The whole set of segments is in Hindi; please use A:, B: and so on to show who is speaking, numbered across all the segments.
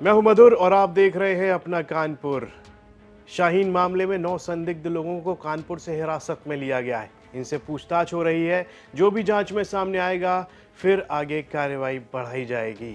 A: मैं हूं मधुर और आप देख रहे हैं अपना कानपुर। शाहीन मामले में 9 संदिग्ध लोगों को कानपुर से हिरासत में लिया गया है। इनसे पूछताछ हो रही है। जो भी जांच में सामने आएगा फिर आगे कार्रवाई बढ़ाई जाएगी।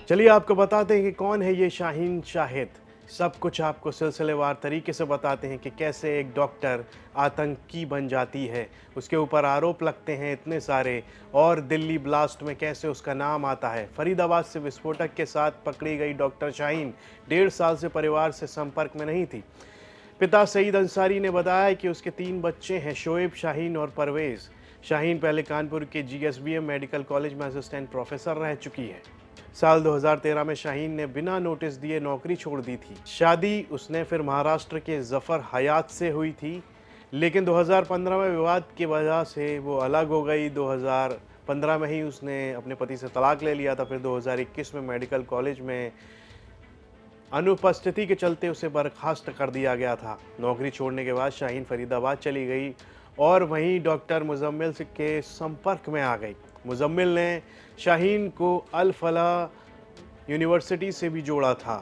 A: चलिए आपको बताते हैं कि कौन है ये शाहीन शाहिद। सब कुछ आपको सिलसिलेवार तरीके से बताते हैं कि कैसे एक डॉक्टर आतंकी बन जाती है, उसके ऊपर आरोप लगते हैं इतने सारे, और दिल्ली ब्लास्ट में कैसे उसका नाम आता है। फरीदाबाद से विस्फोटक के साथ पकड़ी गई डॉक्टर शाहीन 1.5 साल से परिवार से संपर्क में नहीं थी। पिता सईद अंसारी ने बताया कि उसके 3 बच्चे हैं, शोएब, शाहीन और परवेज। शाहीन पहले कानपुर के जीएसबीएम मेडिकल कॉलेज में असिस्टेंट प्रोफेसर रह चुकी है। साल 2013 में शाहीन ने बिना नोटिस दिए नौकरी छोड़ दी थी। शादी उसने फिर महाराष्ट्र के जफर हयात से हुई थी, लेकिन 2015 में विवाद की वजह से वो अलग हो गई। 2015 में ही उसने अपने पति से तलाक ले लिया था। फिर 2021 में मेडिकल कॉलेज में अनुपस्थिति के चलते उसे बर्खास्त कर दिया गया था। नौकरी छोड़ने के बाद शाहीन फरीदाबाद चली गई और वहीं डॉक्टर मुजम्मिल के संपर्क में आ गई। मुजम्मिल ने शाहीन को अल फलाह यूनिवर्सिटी से भी जोड़ा था।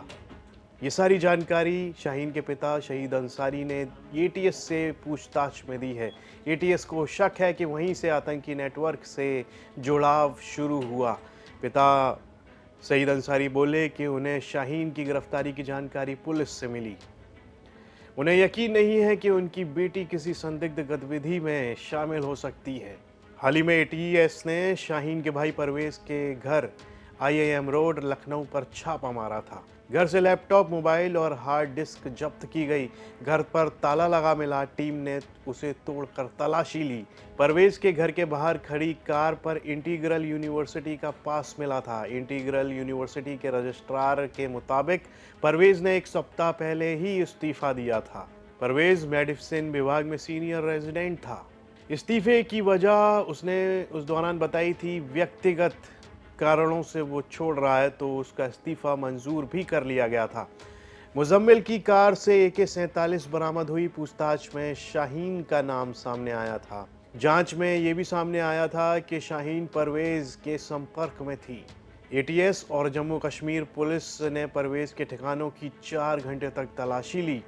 A: ये सारी जानकारी शाहीन के पिता शहीद अंसारी ने एटीएस से पूछताछ में दी है। एटीएस को शक है कि वहीं से आतंकी नेटवर्क से जुड़ाव शुरू हुआ। पिता सईद अंसारी बोले कि उन्हें शाहीन की गिरफ्तारी की जानकारी पुलिस से मिली। उन्हें यकीन नहीं है कि उनकी बेटी किसी संदिग्ध गतिविधि में शामिल हो सकती है। हाल ही में एटीएस ने शाहीन के भाई परवेज के घर आईआईएम रोड लखनऊ पर छापा मारा था। घर से लैपटॉप, मोबाइल और हार्ड डिस्क जब्त की गई। घर पर ताला लगा मिला। टीम ने उसे तोड़कर तलाशी ली। परवेज के घर के बाहर खड़ी कार पर इंटीग्रल यूनिवर्सिटी का पास मिला था। इंटीग्रल यूनिवर्सिटी के रजिस्ट्रार के मुताबिक परवेज ने 1 सप्ताह पहले ही इस्तीफा दिया था। परवेज मेडिसिन विभाग में सीनियर रेजिडेंट था। इस्तीफे की वजह उसने उस दौरान बताई थी। व्यक्तिगत कारणों से वो छोड़ रहा है, तो उसका इस्तीफा मंजूर भी कर लिया गया था। मुजम्मिल की कार से AK-47 बरामद हुई। पूछताछ में शाहीन का नाम सामने आया था। जांच में ये भी सामने आया था कि शाहीन परवेज के संपर्क में थी। एटीएस और जम्मू कश्मीर पुलिस ने परवेज के ठिकानों की 4 घंटे तक तलाशी ली।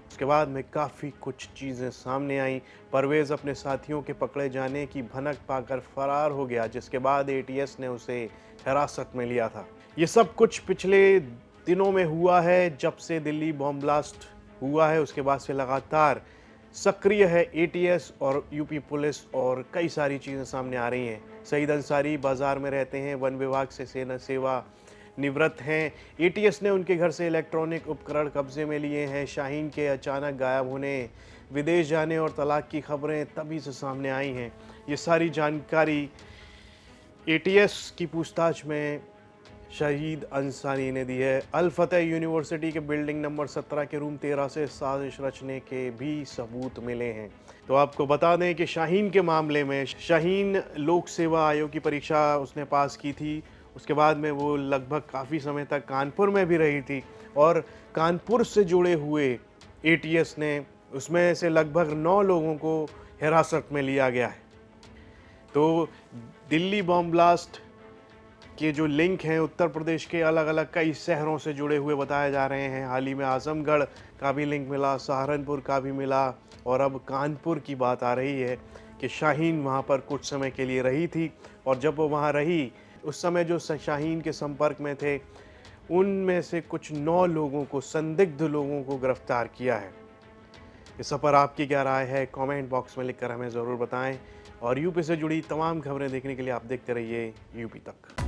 A: उसके बाद में काफ़ी कुछ चीज़ें सामने आई। परवेज अपने साथियों के पकड़े जाने की भनक पाकर फरार हो गया, जिसके बाद एटीएस ने उसे हिरासत में लिया था। ये सब कुछ पिछले दिनों में हुआ है। जब से दिल्ली बॉम्ब ब्लास्ट हुआ है उसके बाद से लगातार सक्रिय है एटीएस और यूपी पुलिस, और कई सारी चीज़ें सामने आ रही हैं। सईद अंसारी बाजार में रहते हैं, वन विभाग से सेना सेवा निवृत्त हैं। एटीएस ने उनके घर से इलेक्ट्रॉनिक उपकरण कब्जे में लिए हैं। शाहीन के अचानक गायब होने, विदेश जाने और तलाक की खबरें तभी से सामने आई हैं। ये सारी जानकारी एटीएस की पूछताछ में शहीद अंसारी ने दी है। अल फतेह यूनिवर्सिटी के बिल्डिंग नंबर 17 के रूम 13 से साजिश रचने के भी सबूत मिले हैं। तो आपको बता दें कि शाहीन के मामले में शाहीन लोक सेवा आयोग की परीक्षा उसने पास की थी। उसके बाद में वो लगभग काफ़ी समय तक कानपुर में भी रही थी, और कानपुर से जुड़े हुए एटीएस ने उसमें से लगभग 9 लोगों को हिरासत में लिया गया है। तो दिल्ली बॉम्ब ब्लास्ट के जो लिंक हैं उत्तर प्रदेश के अलग अलग कई शहरों से जुड़े हुए बताए जा रहे हैं। हाल ही में आजमगढ़ का भी लिंक मिला, सहारनपुर का भी मिला, और अब कानपुर की बात आ रही है कि शाहीन वहाँ पर कुछ समय के लिए रही थी, और जब वो वहाँ रही उस समय जो शाहीन के संपर्क में थे उनमें से कुछ 9 लोगों को, संदिग्ध लोगों को गिरफ्तार किया है। इस पर आपकी क्या राय है, कमेंट बॉक्स में लिखकर हमें ज़रूर बताएं। और यूपी से जुड़ी तमाम खबरें देखने के लिए आप देखते रहिए यूपी तक।